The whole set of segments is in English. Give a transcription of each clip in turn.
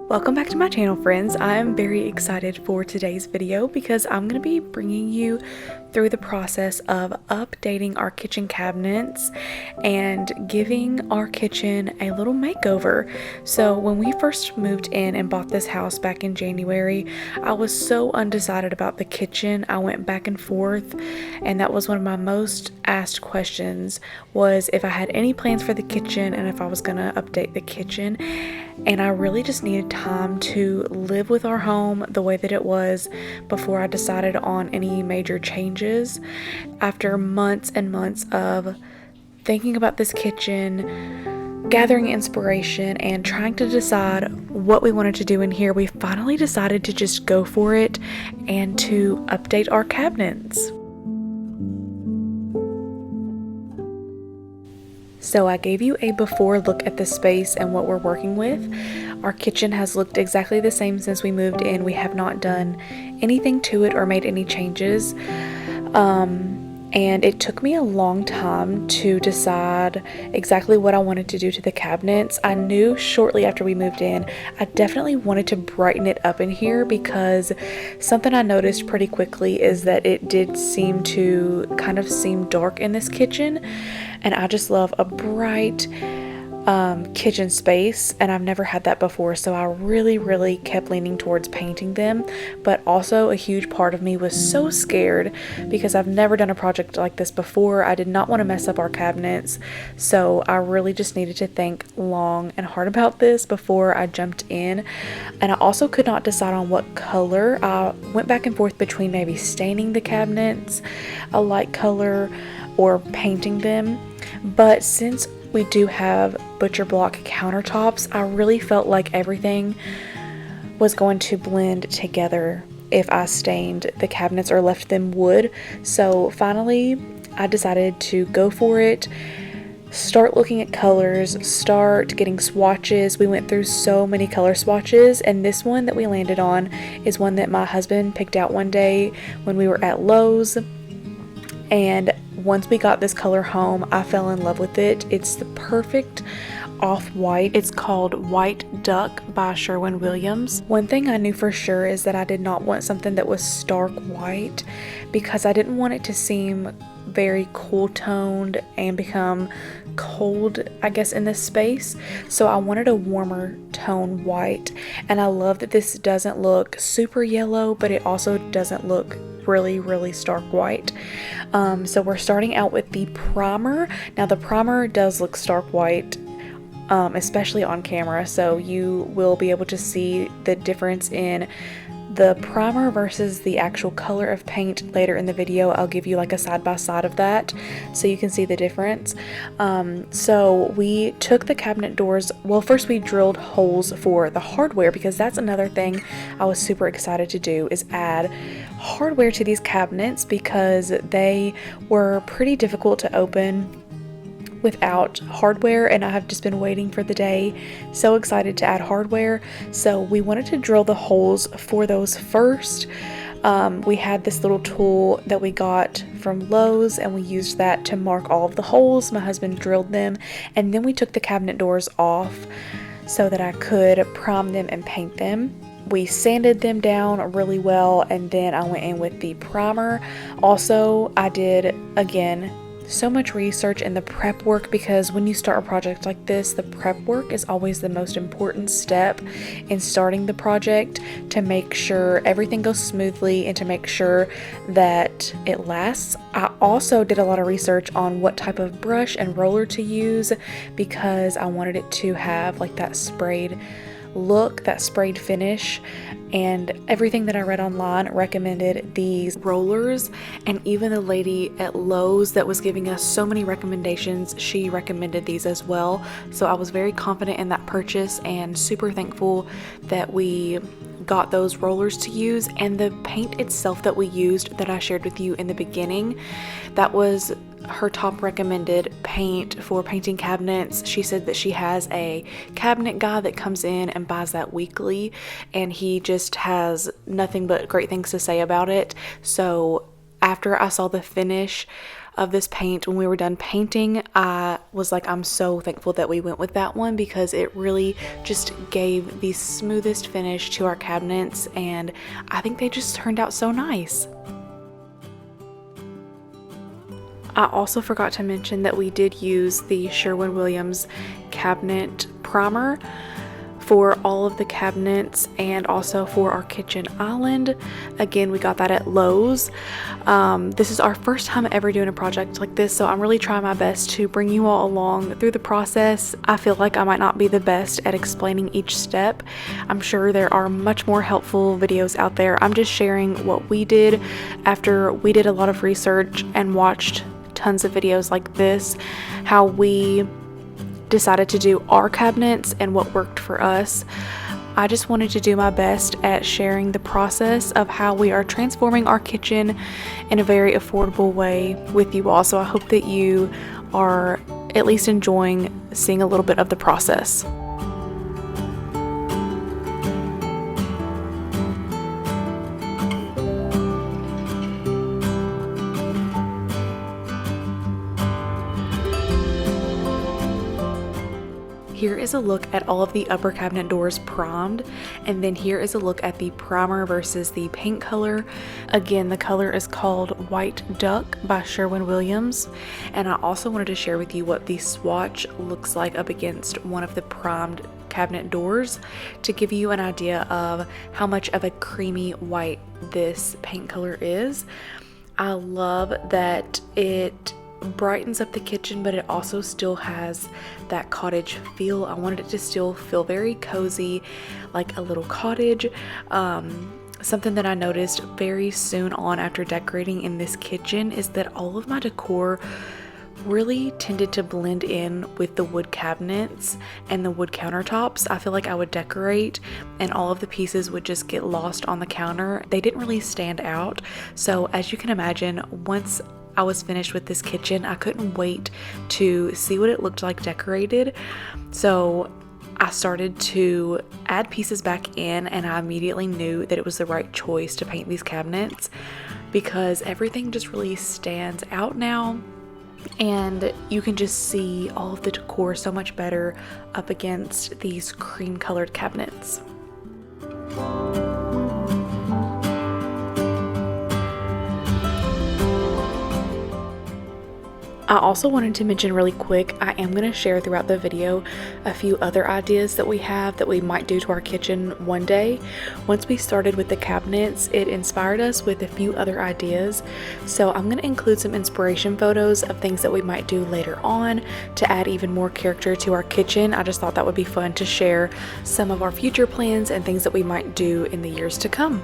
Welcome back to my channel, friends. I am very excited for today's video because I'm going to be bringing you through the process of updating our kitchen cabinets and giving our kitchen a little makeover. So when we first moved in and bought this house back in January, I was so undecided about the kitchen. I went back and forth, and that was one of my most asked questions, was if I had any plans for the kitchen and if I was going to update the kitchen. And I really just needed time to live with our home the way that it was before I decided on any major changes. After months and months of thinking about this kitchen, gathering inspiration, and trying to decide what we wanted to do in here, we finally decided to just go for it and to update our cabinets. So I gave you a before look at the space and what we're working with. Our kitchen has looked exactly the same since we moved in. We have not done anything to it or made any changes. And it took me a long time to decide exactly what I wanted to do to the cabinets. I knew shortly after we moved in, I definitely wanted to brighten it up in here, because something I noticed pretty quickly is that it did seem to kind of seem dark in this kitchen, and I just love a bright kitchen space, and I've never had that before, so I really kept leaning towards painting them. But also a huge part of me was so scared because I've never done a project like this before. I did not want to mess up our cabinets, so I really just needed to think long and hard about this before I jumped in. And I also could not decide on what color. I went back and forth between maybe staining the cabinets a light color or painting them, but since we do have butcher block countertops, I really felt like everything was going to blend together if I stained the cabinets or left them wood. So finally, I decided to go for it, start looking at colors, start getting swatches. We went through so many color swatches, and this one that we landed on is one that my husband picked out one day when we were at Lowe's. And once we got this color home, I fell in love with it. It's the perfect off-white. It's called White Duck by Sherwin Williams. One thing I knew for sure is that I did not want something that was stark white, because I didn't want it to seem very cool toned and become cold, I guess, in this space. So I wanted a warmer tone white, and I love that this doesn't look super yellow, but it also doesn't look really stark white. So we're starting out with the primer. Now the primer does look stark white, especially on camera, so you will be able to see the difference in the primer versus the actual color of paint later in the video. I'll give you like a side by side of that so you can see the difference. So we took the cabinet doors, well, first we drilled holes for the hardware, because that's another thing I was super excited to do, is add hardware to these cabinets, because they were pretty difficult to open without hardware, and I have just been waiting for the day, so excited to add hardware. So we wanted to drill the holes for those first. We had this little tool that we got from Lowe's, and we used that to mark all of the holes. My husband drilled them, and then we took the cabinet doors off so that I could prime them and paint them. We sanded them down really well, and then I went in with the primer. Also, I did, again, so much research in the prep work, because when you start a project like this, the prep work is always the most important step in starting the project, to make sure everything goes smoothly and to make sure that it lasts. I also did a lot of research on what type of brush and roller to use, because I wanted it to have like that sprayed look, that sprayed finish, and everything that I read online recommended these rollers, and even the lady at Lowe's that was giving us so many recommendations, she recommended these as well. So I was very confident in that purchase and super thankful that we got those rollers to use. And the paint itself that we used, that I shared with you in the beginning, that was her top recommended paint for painting cabinets. She said that she has a cabinet guy that comes in and buys that weekly, and he just has nothing but great things to say about it. So after I saw the finish of this paint when we were done painting, I was like, I'm so thankful that we went with that one, because it really just gave the smoothest finish to our cabinets, and I think they just turned out so nice. I also forgot to mention that we did use the Sherwin Williams cabinet primer for all of the cabinets and also for our kitchen island. Again, we got that at Lowe's. This is our first time ever doing a project like this, so I'm really trying my best to bring you all along through the process. I feel like I might not be the best at explaining each step. I'm sure there are much more helpful videos out there. I'm just sharing what we did after we did a lot of research and watched tons of videos like this, how we decided to do our cabinets and what worked for us. I just wanted to do my best at sharing the process of how we are transforming our kitchen in a very affordable way with you all. So I hope that you are at least enjoying seeing a little bit of the process. Here is a look at all of the upper cabinet doors primed, and then here is a look at the primer versus the paint color. Again, the color is called White Duck by Sherwin Williams, and I also wanted to share with you what the swatch looks like up against one of the primed cabinet doors to give you an idea of how much of a creamy white this paint color is. I love that it brightens up the kitchen, but it also still has that cottage feel. I wanted it to still feel very cozy, like a little cottage. Something that I noticed very soon on after decorating in this kitchen is that all of my decor really tended to blend in with the wood cabinets and the wood countertops. I feel like I would decorate and all of the pieces would just get lost on the counter. They didn't really stand out. So as you can imagine, once I was finished with this kitchen, I couldn't wait to see what it looked like decorated. So I started to add pieces back in, and I immediately knew that it was the right choice to paint these cabinets because everything just really stands out now, and you can just see all of the decor so much better up against these cream colored cabinets. I also wanted to mention really quick, I am going to share throughout the video a few other ideas that we have that we might do to our kitchen one day. Once we started with the cabinets, it inspired us with a few other ideas. So I'm going to include some inspiration photos of things that we might do later on to add even more character to our kitchen. I just thought that would be fun to share some of our future plans and things that we might do in the years to come.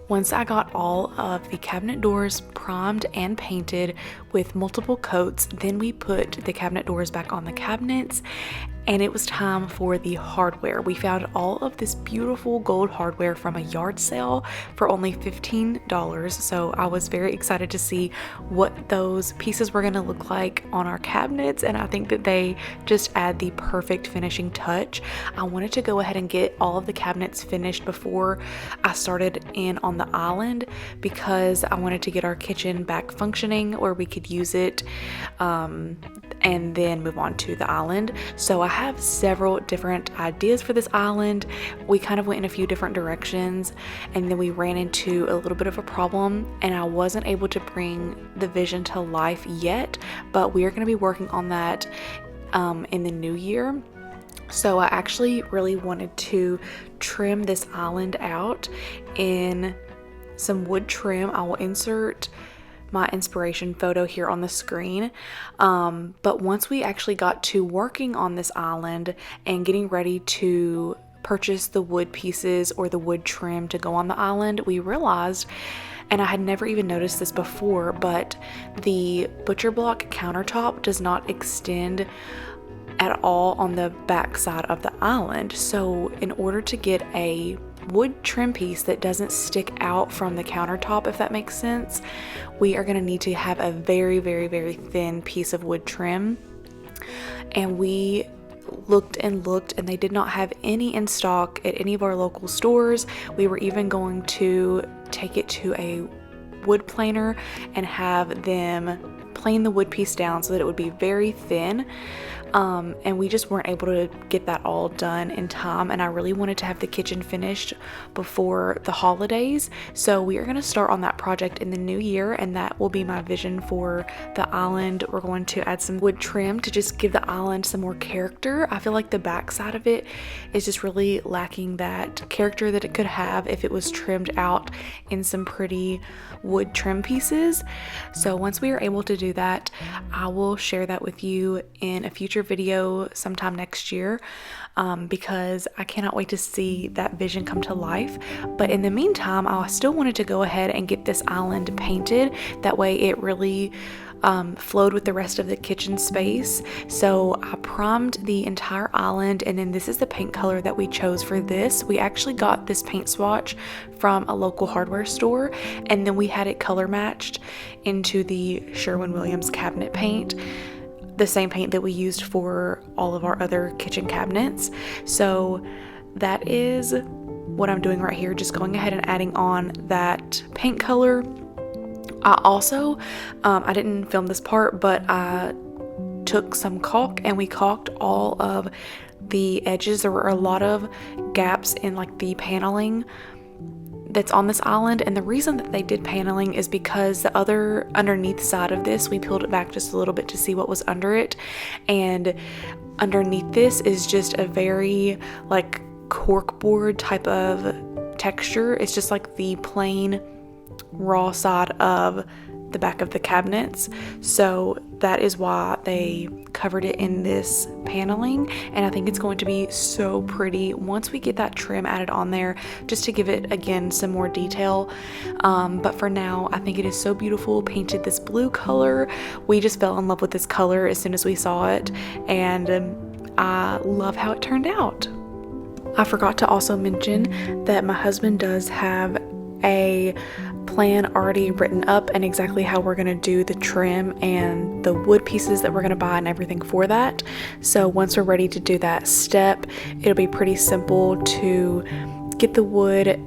Once I got all of the cabinet doors primed and painted with multiple coats, then we put the cabinet doors back on the cabinets, and it was time for the hardware. We found all of this beautiful gold hardware from a yard sale for only $15, so I was very excited to see what those pieces were going to look like on our cabinets, and I think that they just add the perfect finishing touch. I wanted to go ahead and get all of the cabinets finished before I started in on the island, because I wanted to get our kitchen back functioning where we could use it and then move on to the island. So I have several different ideas for this island. We kind of went in a few different directions, and then we ran into a little bit of a problem, and I wasn't able to bring the vision to life yet, but we are going to be working on that in the new year. So I actually really wanted to trim this island out in some wood trim. I will insert my inspiration photo here on the screen. But once we actually got to working on this island and getting ready to purchase the wood pieces or the wood trim to go on the island, we realized, and I had never even noticed this before, but the butcher block countertop does not extend at all on the back side of the island. So in order to get a wood trim piece that doesn't stick out from the countertop, if that makes sense, we are going to need to have a very, very, very thin piece of wood trim. And we looked and looked, and they did not have any in stock at any of our local stores. We were even going to take it to a wood planer and have them plane the wood piece down so that it would be very thin. And we just weren't able to get that all done in time, and I really wanted to have the kitchen finished before the holidays. So we are going to start on that project in the new year, and that will be my vision for the island. We're going to add some wood trim to just give the island some more character. I feel like the back side of it is just really lacking that character that it could have if it was trimmed out in some pretty wood trim pieces. So once we are able to do that, I will share that with you in a future video sometime next year, because I cannot wait to see that vision come to life. But in the meantime, I still wanted to go ahead and get this island painted. That way it really flowed with the rest of the kitchen space. So I primed the entire island, and then this is the paint color that we chose for this. We actually got this paint swatch from a local hardware store, and then we had it color matched into the Sherwin Williams cabinet paint, the same paint that we used for all of our other kitchen cabinets. So that is what I'm doing right here, just going ahead and adding on that paint color. I also, I didn't film this part, but I took some caulk and we caulked all of the edges. There were a lot of gaps in like the paneling that's on this island, and the reason that they did paneling is because the other underneath side of this, we peeled it back just a little bit to see what was under it, and underneath this is just a very like corkboard type of texture. It's just like the plain raw side of the back of the cabinets, so that is why they covered it in this paneling, and I think it's going to be so pretty once we get that trim added on there, just to give it again some more detail. But for now, I think it is so beautiful. Painted this blue color, we just fell in love with this color as soon as we saw it, and I love how it turned out. I forgot to also mention that my husband does have a plan already written up and exactly how we're going to do the trim and the wood pieces that we're going to buy and everything for that. So once we're ready to do that step, it'll be pretty simple to get the wood,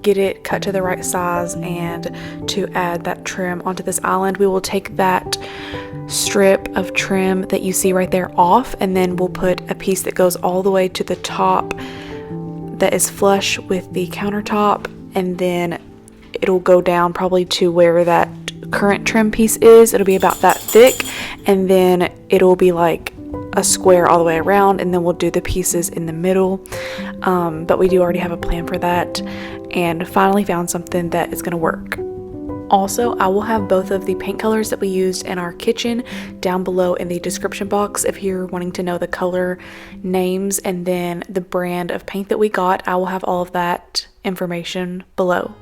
get it cut to the right size, and to add that trim onto this island. We will take that strip of trim that you see right there off, and then we'll put a piece that goes all the way to the top that is flush with the countertop, and then it'll go down probably to where that current trim piece is. It'll be about that thick, and then it'll be like a square all the way around, and then we'll do the pieces in the middle. But we do already have a plan for that, and finally found something that is going to work. Also, I will have both of the paint colors that we used in our kitchen down below in the description box if you're wanting to know the color names and then the brand of paint that we got. I will have all of that information below.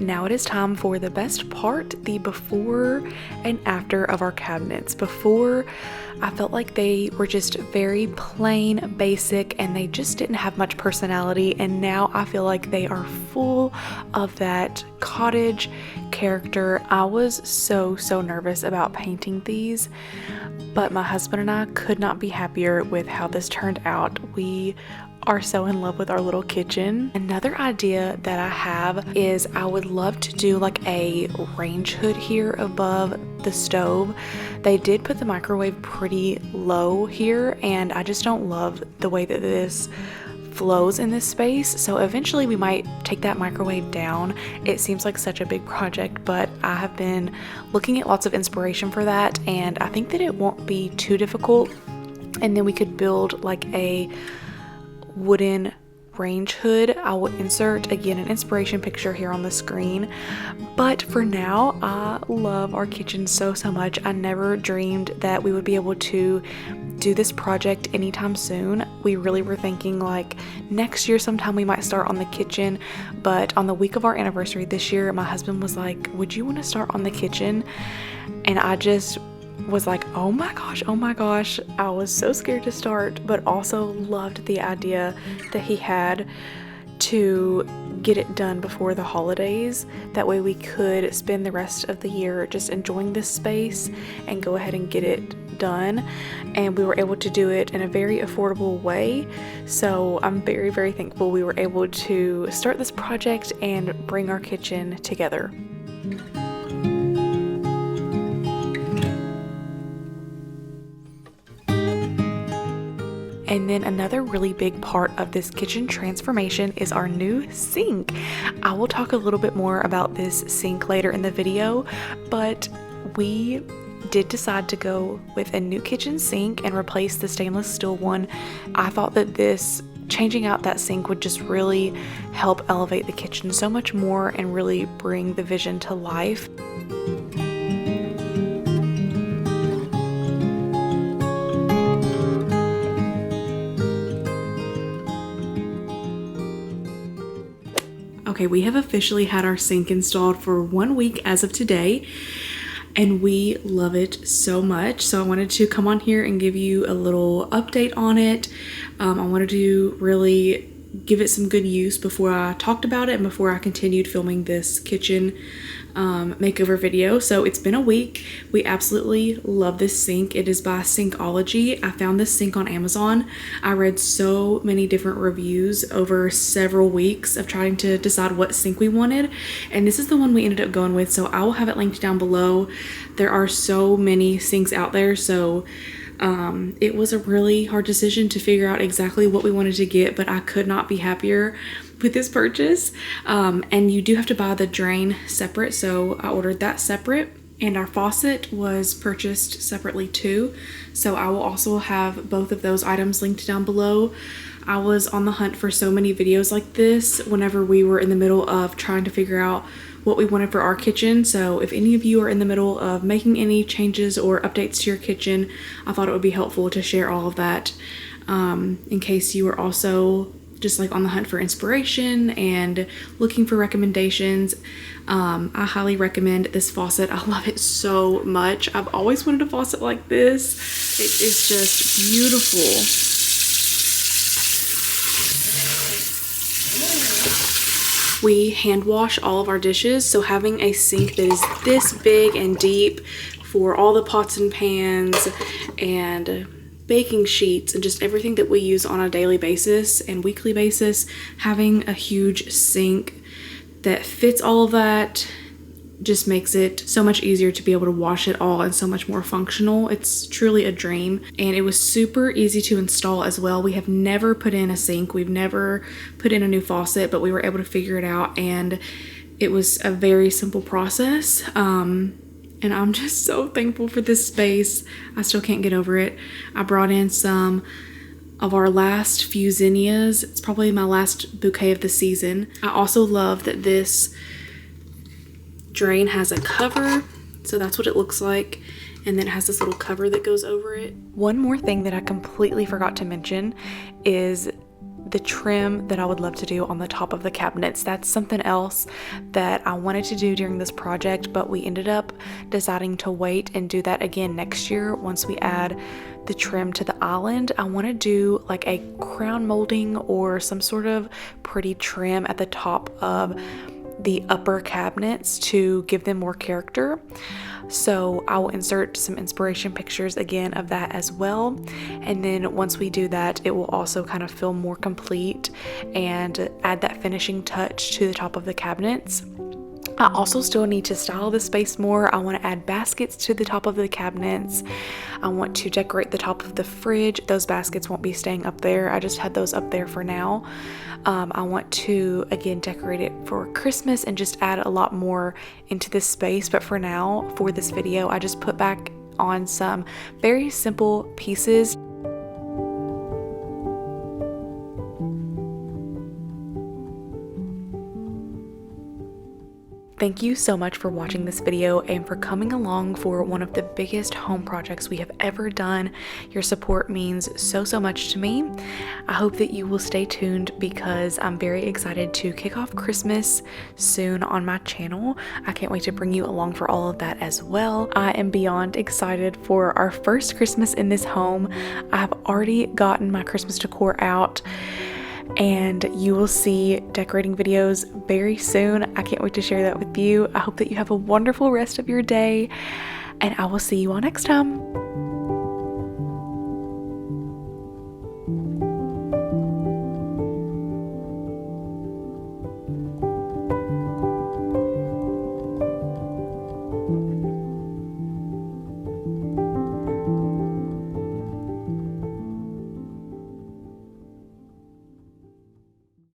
now it is time for the best part, the before and after of our cabinets. Before, I felt like they were just very plain, basic, and they just didn't have much personality. And now I feel like they are full of that cottage character. I was so nervous about painting these, but my husband and I could not be happier with how this turned out. We are so in love with our little kitchen. Another idea that I have is I would love to do like a range hood here above the stove. They did put the microwave pretty low here, and I just don't love the way that this flows in this space. So eventually we might take that microwave down. It seems like such a big project, but I have been looking at lots of inspiration for that, and I think that it won't be too difficult. And then we could build like a wooden range hood. I will insert again an inspiration picture here on the screen, but for now I love our kitchen so much. I never dreamed that we would be able to do this project anytime soon. We really were thinking like next year sometime we might start on the kitchen, but on the week of our anniversary this year, my husband was like, would you want to start on the kitchen? And I just was like, oh my gosh. I was so scared to start, but also loved the idea that he had to get it done before the holidays. That way we could spend the rest of the year just enjoying this space and go ahead and get it done. And we were able to do it in a very affordable way. So I'm very thankful we were able to start this project and bring our kitchen together. And then another really big part of this kitchen transformation is our new sink. I will talk a little bit more about this sink later in the video, but we did decide to go with a new kitchen sink and replace the stainless steel one. I thought that changing out that sink would just really help elevate the kitchen so much more and really bring the vision to life. Okay, we have officially had our sink installed for 1 week as of today, and we love it so much. So I wanted to come on here and give you a little update on it. I wanted to really give it some good use before I talked about it and before I continued filming this kitchen makeover video. So it's been a week. We absolutely love this sink. It is by Sinkology. I found this sink on Amazon. I read so many different reviews over several weeks of trying to decide what sink we wanted, and this is the one we ended up going with. So I will have it linked down below. There are so many sinks out there, so it was a really hard decision to figure out exactly what we wanted to get, but I could not be happier with this purchase. And you do have to buy the drain separate, so I ordered that separate, and our faucet was purchased separately too, so I will also have both of those items linked down below. I was on the hunt for so many videos like this whenever we were in the middle of trying to figure out what we wanted for our kitchen. So if any of you are in the middle of making any changes or updates to your kitchen, I thought it would be helpful to share all of that in case you are also just like on the hunt for inspiration and looking for recommendations. I highly recommend this faucet. I love it so much. I've always wanted a faucet like this. It is just beautiful. We hand wash all of our dishes, so having a sink that is this big and deep for all the pots and pans and baking sheets and just everything that we use on a daily basis and weekly basis, having a huge sink that fits all of that just makes it so much easier to be able to wash it all and so much more functional. It's truly a dream, and it was super easy to install as well. We have never put in a sink, we've never put in a new faucet, but we were able to figure it out, and it was a very simple process. And I'm just so thankful for this space. I still can't get over it. I brought in some of our last few zinnias. It's probably my last bouquet of the season. I also love that this drain has a cover, so that's what it looks like, and then it has this little cover that goes over it. One more thing that I completely forgot to mention is the trim that I would love to do on the top of the cabinets. That's something else that I wanted to do during this project, but we ended up deciding to wait and do that again next year once we add the trim to the island. I want to do like a crown molding or some sort of pretty trim at the top of the upper cabinets to give them more character. So I will insert some inspiration pictures again of that as well. And then once we do that, it will also kind of feel more complete and add that finishing touch to the top of the cabinets. I also still need to style the space more. I want to add baskets to the top of the cabinets. I want to decorate the top of the fridge. Those baskets won't be staying up there. I just had those up there for now. I want to, again, decorate it for Christmas and just add a lot more into this space. But for now, for this video, I just put back on some very simple pieces. Thank you so much for watching this video and for coming along for one of the biggest home projects we have ever done. Your support means so much to me. I hope that you will stay tuned because I'm very excited to kick off Christmas soon on my channel. I can't wait to bring you along for all of that as well. I am beyond excited for our first Christmas in this home. I have already gotten my Christmas decor out, and you will see decorating videos very soon. I can't wait to share that with you. I hope that you have a wonderful rest of your day, and I will see you all next time.